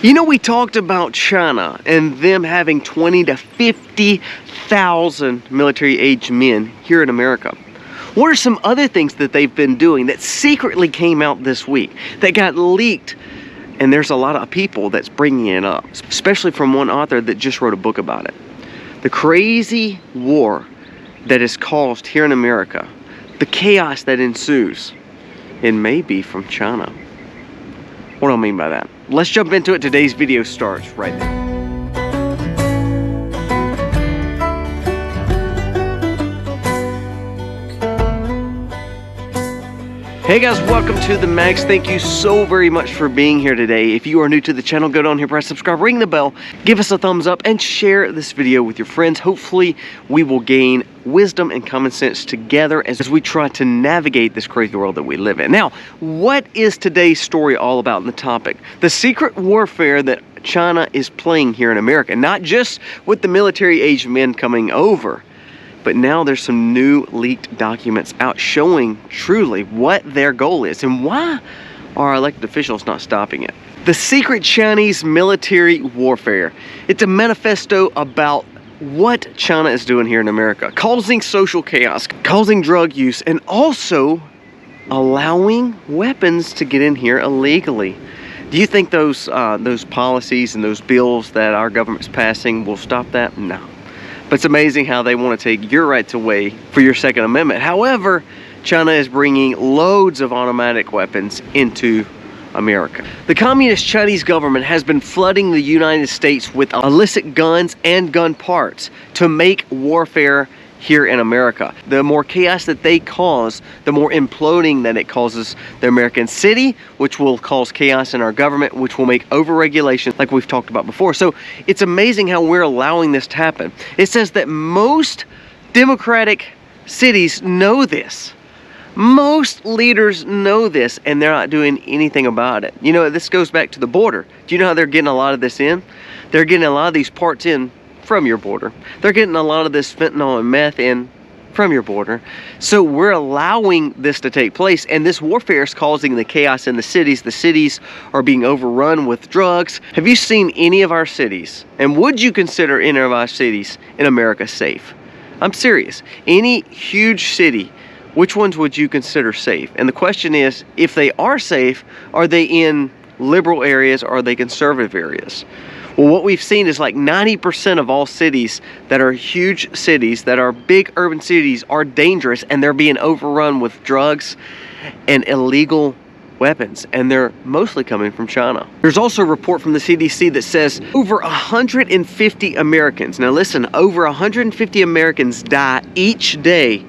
You know, we talked about China and them having 20 to 50,000 military-aged men here in America. What are some other things that they've been doing that secretly came out this week, that got leaked? And there's a lot of people that's bringing it up, especially from one author that just wrote a book about it. The crazy war that is caused here in America, the chaos that ensues, it may be from China. What do I mean by that? Let's jump into it. Today's video starts right now. Hey guys, welcome to the Mags. Thank you so very much for being here today. If you are new to the channel, go down here, press subscribe, ring the bell, give us a thumbs up, and share this video with your friends. Hopefully, we will gain wisdom and common sense together as we try to navigate this crazy world that we live in. Now, what is today's story all about in the topic? The secret warfare that China is playing here in America, not just with the military-aged men coming over, but now there's some new leaked documents out showing truly what their goal is and why are elected officials not stopping it. The secret Chinese military warfare. It's a manifesto about what China is doing here in America, causing social chaos, causing drug use, and also allowing weapons to get in here illegally. Do you think those policies and those bills that our government's passing will stop that? No. But it's amazing how they want to take your rights away for your Second Amendment. However, China is bringing loads of automatic weapons into America. The communist Chinese government has been flooding the United States with illicit guns and gun parts to make warfare here in America. The more chaos that they cause, the more imploding that it causes the American city, which will cause chaos in our government, which will make overregulation like we've talked about before. So it's amazing how we're allowing this to happen. It says that most democratic cities know this. Most leaders know this, and they're not doing anything about it. You know, this goes back to the border. Do you know how they're getting a lot of this in? They're getting a lot of these parts in from your border. They're getting a lot of this fentanyl and meth in from your border. So we're allowing this to take place, and this warfare is causing the chaos in the cities. The cities are being overrun with drugs. Have you seen any of our cities, and would you consider any of our cities in America safe? I'm serious. Any huge city, which ones would you consider safe? And the question is, if they are safe, are they in liberal areas or are they conservative areas? Well, what we've seen is like 90% of all cities that are huge cities, that are big urban cities, are dangerous, and they're being overrun with drugs and illegal weapons, and they're mostly coming from China. There's also a report from the CDC that says over 150 Americans, now listen, over 150 Americans die each day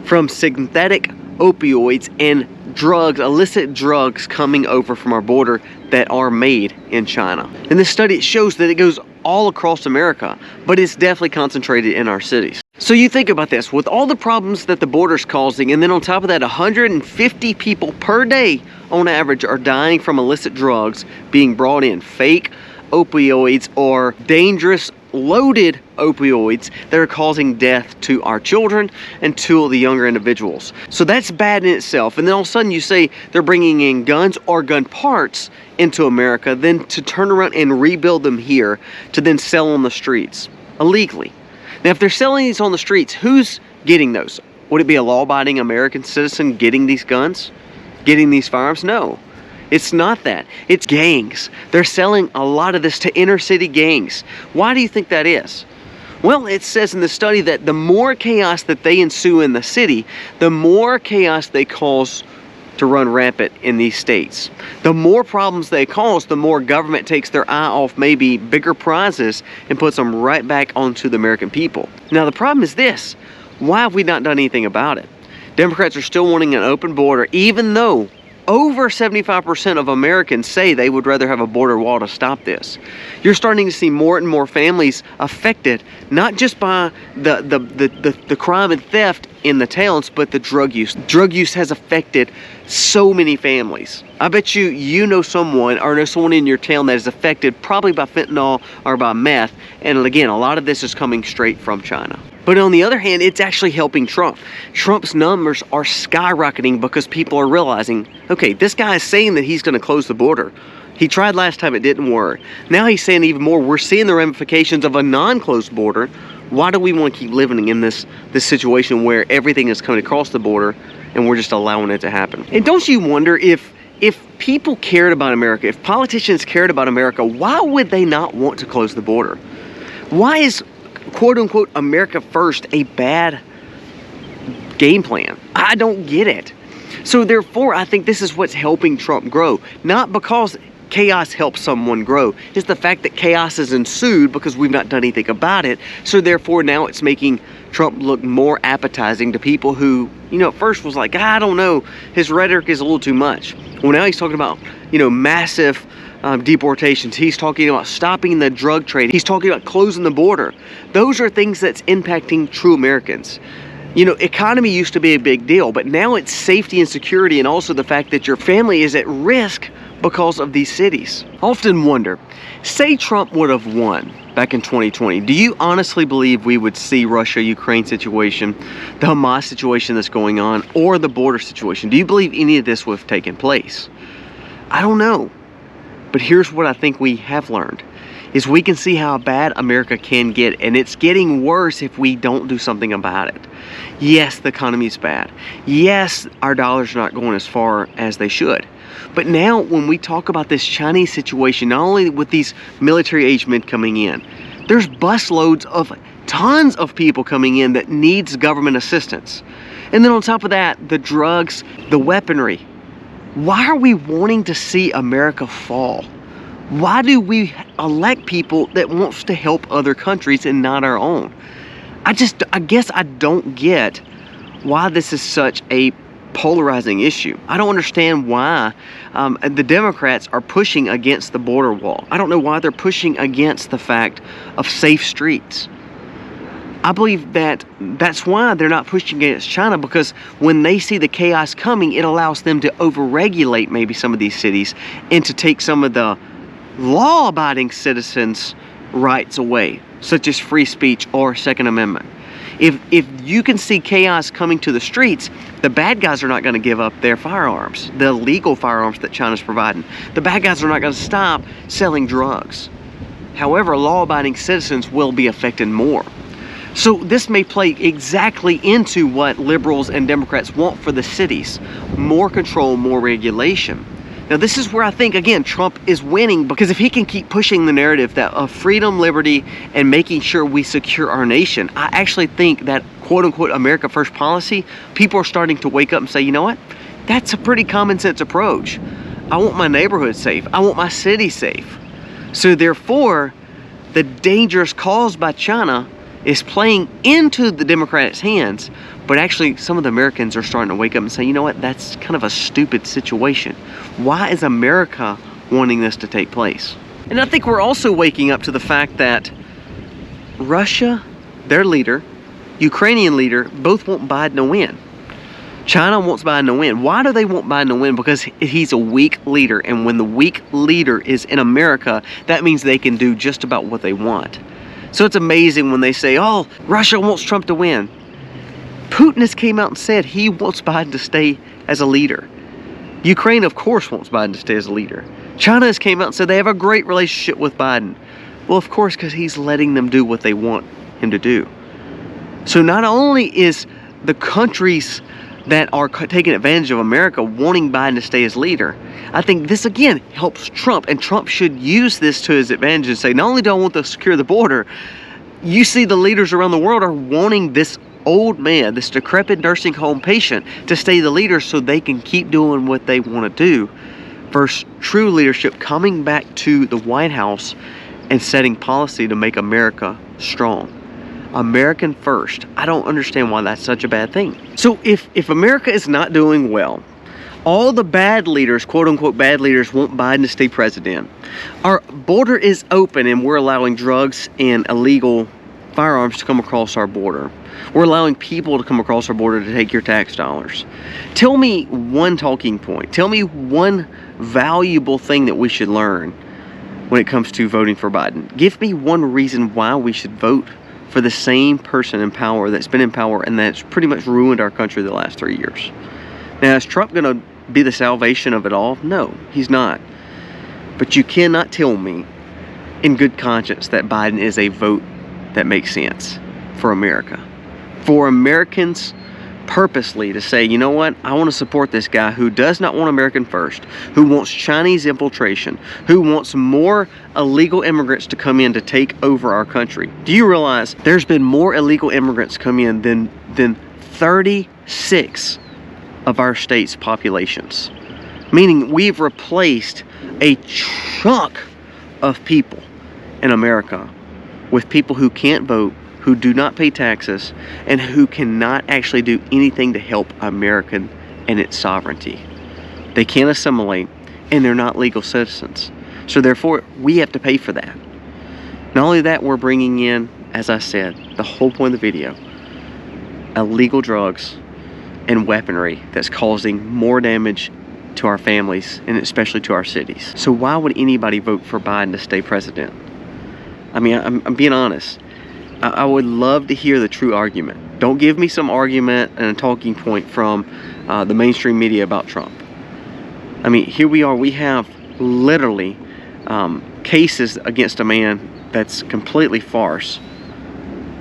from synthetic opioids and drugs, illicit drugs coming over from our border that are made in China. In this study, it shows that it goes all across America, but it's definitely concentrated in our cities. So you think about this, with all the problems that the border's causing, and then on top of that, 150 people per day on average are dying from illicit drugs being brought in, fake opioids or dangerous loaded opioids that are causing death to our children and to the younger individuals. So that's bad in itself. And then all of a sudden you say they're bringing in guns or gun parts into America, then to turn around and rebuild them here to then sell on the streets illegally. Now, if they're selling these on the streets, who's getting those? Would it be a law-abiding American citizen getting these guns, getting these firearms? No. It's not that. It's gangs. They're selling a lot of this to inner city gangs. Why do you think that is? Well, it says in the study that the more chaos that they ensue in the city, the more chaos they cause to run rampant in these states. The more problems they cause, the more government takes their eye off maybe bigger prizes and puts them right back onto the American people. Now, the problem is this. Why have we not done anything about it? Democrats are still wanting an open border, even though over 75% of Americans say they would rather have a border wall to stop this. You're starting to see more and more families affected, not just by the crime and theft in the towns, but the drug use. Drug use has affected so many families. I bet you know someone or know someone in your town that is affected probably by fentanyl or by meth. And again, a lot of this is coming straight from China. But on the other hand, it's actually helping Trump. Trump's numbers are skyrocketing because people are realizing, okay, this guy is saying that he's going to close the border. He tried last time, it didn't work. Now he's saying even more, we're seeing the ramifications of a non-closed border. Why do we want to keep living in this situation where everything is coming across the border and we're just allowing it to happen? And don't you wonder if people cared about America, if politicians cared about America, why would they not want to close the border? Why is quote unquote America first a bad game plan? I don't get it. So therefore, I think this is what's helping Trump grow. Not because chaos helps someone grow. It's the fact that chaos has ensued because we've not done anything about it. So therefore, now it's making Trump look more appetizing to people who, you know, at first was like, I don't know, his rhetoric is a little too much. Well, now he's talking about, you know, massive deportations. He's talking about stopping the drug trade. He's talking about closing the border. Those are things that's impacting true Americans. You know, economy used to be a big deal, but now it's safety and security, and also the fact that your family is at risk because of these cities. I often wonder, say Trump would have won back in 2020, do you honestly believe we would see Russia-Ukraine situation, the Hamas situation that's going on, or the border situation? Do you believe any of this would have taken place? I don't know. But here's what I think we have learned, is we can see how bad America can get, and it's getting worse if we don't do something about it. Yes, the economy is bad. Yes, our dollars are not going as far as they should. But now when we talk about this Chinese situation, not only with these military-aged men coming in, there's busloads of tons of people coming in that needs government assistance. And then on top of that, the drugs, the weaponry. Why are we wanting to see America fall? Why do we elect people that wants to help other countries and not our own? I guess I don't get why this is such a polarizing issue. I don't understand why the Democrats are pushing against the border wall. I don't know why they're pushing against the fact of safe streets. I believe that that's why they're not pushing against China, because when they see the chaos coming, it allows them to overregulate maybe some of these cities and to take some of the law-abiding citizens' rights away, such as free speech or Second Amendment. If you can see chaos coming to the streets, the bad guys are not going to give up their firearms, the illegal firearms that China's providing. The bad guys are not going to stop selling drugs. However, law-abiding citizens will be affected more. So this may play exactly into what liberals and Democrats want for the cities. More control, more regulation. Now this is where I think, again, Trump is winning, because if he can keep pushing the narrative that of freedom, liberty, and making sure we secure our nation, I actually think that quote-unquote America First policy, people are starting to wake up and say, you know what? That's a pretty common sense approach. I want my neighborhood safe. I want my city safe. So therefore, the dangers caused by China is playing into the Democrats' hands, but actually some of the Americans are starting to wake up and say, you know what, that's kind of a stupid situation. Why is America wanting this to take place? And I think we're also waking up to the fact that Russia, their leader, Ukrainian leader, both want Biden to win. China wants Biden to win. Why do they want Biden to win? Because he's a weak leader, and when the weak leader is in America, that means they can do just about what they want. So it's amazing when they say, oh, Russia wants Trump to win. Putin has came out and said he wants Biden to stay as a leader. Ukraine, of course, wants Biden to stay as a leader. China has came out and said they have a great relationship with Biden. Well, of course, because he's letting them do what they want him to do. So not only is the countries that are taking advantage of America wanting Biden to stay as leader, I think this again helps Trump, and Trump should use this to his advantage and say, not only do I want to secure the border, you see the leaders around the world are wanting this old man, this decrepit nursing home patient, to stay the leader so they can keep doing what they want to do, versus true leadership coming back to the White House and setting policy to make America strong. American first. I don't understand why that's such a bad thing. So if America is not doing well, all the bad leaders, quote unquote bad leaders, want Biden to stay president. Our border is open and we're allowing drugs and illegal firearms to come across our border. We're allowing people to come across our border to take your tax dollars. Tell me one talking point. Tell me one valuable thing that we should learn when it comes to voting for Biden. Give me one reason why we should vote for the same person in power that's been in power and that's pretty much ruined our country the last 3 years. Now, is Trump going to be the salvation of it all? No, he's not. But you cannot tell me in good conscience that Biden is a vote that makes sense for America. For Americans purposely to say, you know what, I want to support this guy who does not want American first, who wants Chinese infiltration, who wants more illegal immigrants to come in to take over our country. Do you realize there's been more illegal immigrants come in than 36 of our state's populations? Meaning we've replaced a chunk of people in America with people who can't vote, who do not pay taxes, and who cannot actually do anything to help America and its sovereignty. They can't assimilate, and they're not legal citizens. So therefore, we have to pay for that. Not only that, we're bringing in, as I said, the whole point of the video, illegal drugs and weaponry that's causing more damage to our families and especially to our cities. So why would anybody vote for Biden to stay president? I mean, I'm being honest. I would love to hear the true argument. Don't give me some argument and a talking point from the mainstream media about Trump. I mean, here we are. We have literally cases against a man that's completely farce.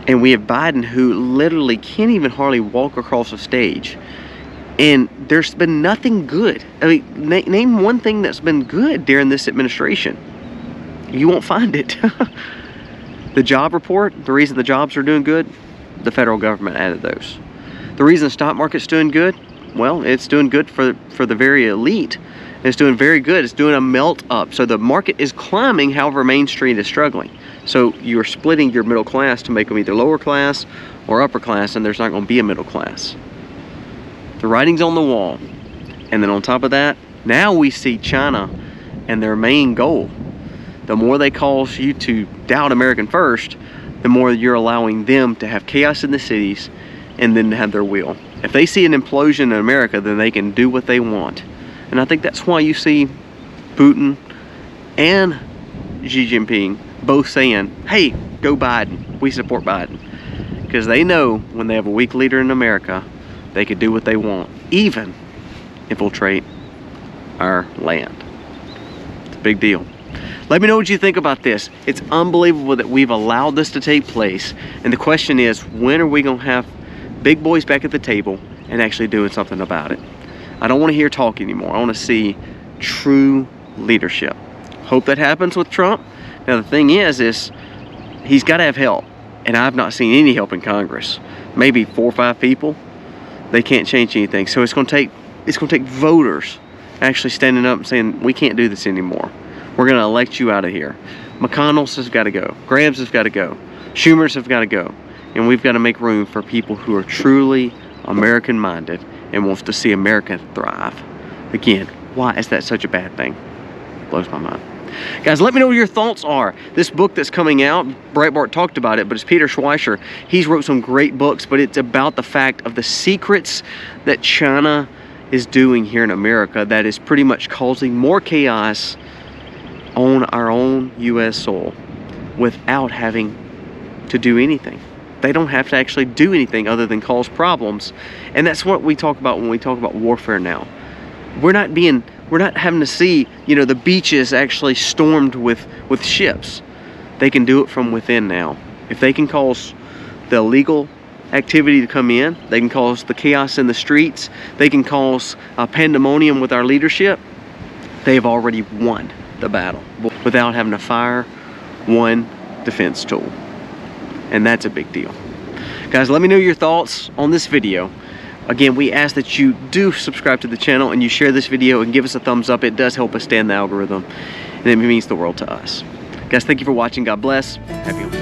And we have Biden who literally can't even hardly walk across a stage. And there's been nothing good. I mean, name one thing that's been good during this administration. You won't find it. The job report, the reason the jobs are doing good, the federal government added those. The reason the stock market's doing good, well, it's doing good for the very elite. It's doing very good. It's doing a melt up. So the market is climbing, however, Main Street is struggling. So you're splitting your middle class to make them either lower class or upper class, and there's not going to be a middle class. The writing's on the wall. And then on top of that, now we see China and their main goal. The more they cause you to doubt American first, the more you're allowing them to have chaos in the cities and then to have their will. If they see an implosion in America, then they can do what they want. And I think that's why you see Putin and Xi Jinping both saying, hey, go Biden. We support Biden. Because they know when they have a weak leader in America, they could do what they want, even infiltrate our land. It's a big deal. Let me know what you think about this. It's unbelievable that we've allowed this to take place. And the question is, when are we going to have big boys back at the table and actually doing something about it? I don't want to hear talk anymore. I want to see true leadership. Hope that happens with Trump. Now the thing is he's got to have help. And I've not seen any help in Congress. Maybe 4 or 5 people. They can't change anything. So it's going to take voters actually standing up and saying, we can't do this anymore. We're going to elect you out of here. McConnell's has got to go. Graham's has got to go. Schumer's have got to go. And we've got to make room for people who are truly American-minded and wants to see America thrive. Again, why is that such a bad thing? Blows my mind. Guys, let me know what your thoughts are. This book that's coming out, Breitbart talked about it, but it's Peter Schweizer. He's wrote some great books, but it's about the fact of the secrets that China is doing here in America that is pretty much causing more chaos on our own U.S. soil without having to do anything. They don't have to actually do anything other than cause problems. And that's what we talk about when we talk about warfare now. We're not having to see, the beaches actually stormed with ships. They can do it from within now. If they can cause the illegal activity to come in, they can cause the chaos in the streets, they can cause pandemonium with our leadership, they've already won the battle without having to fire one defense tool. And that's a big deal. Guys, let me know your thoughts on this video. Again, we ask that you do subscribe to the channel and you share this video and give us a thumbs up. It does help us stay in the algorithm and it means the world to us. Guys, thank you for watching. God bless. Happy